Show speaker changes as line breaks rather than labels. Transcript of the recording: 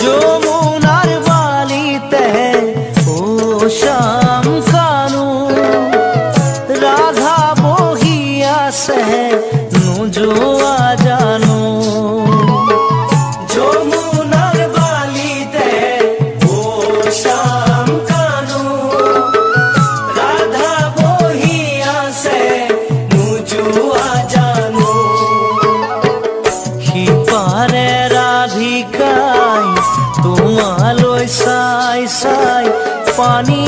যমুনার বালিতে ও শ্যাম কানু রাধা বহিয়াছে নুজুয়া জানু। যমুনার বালিতে ও শ্যাম কানু রাধা বহিয়াছে নুজুয়া জানু। সিপারে রাধিকাই তোমালৈ চাই চাই পানী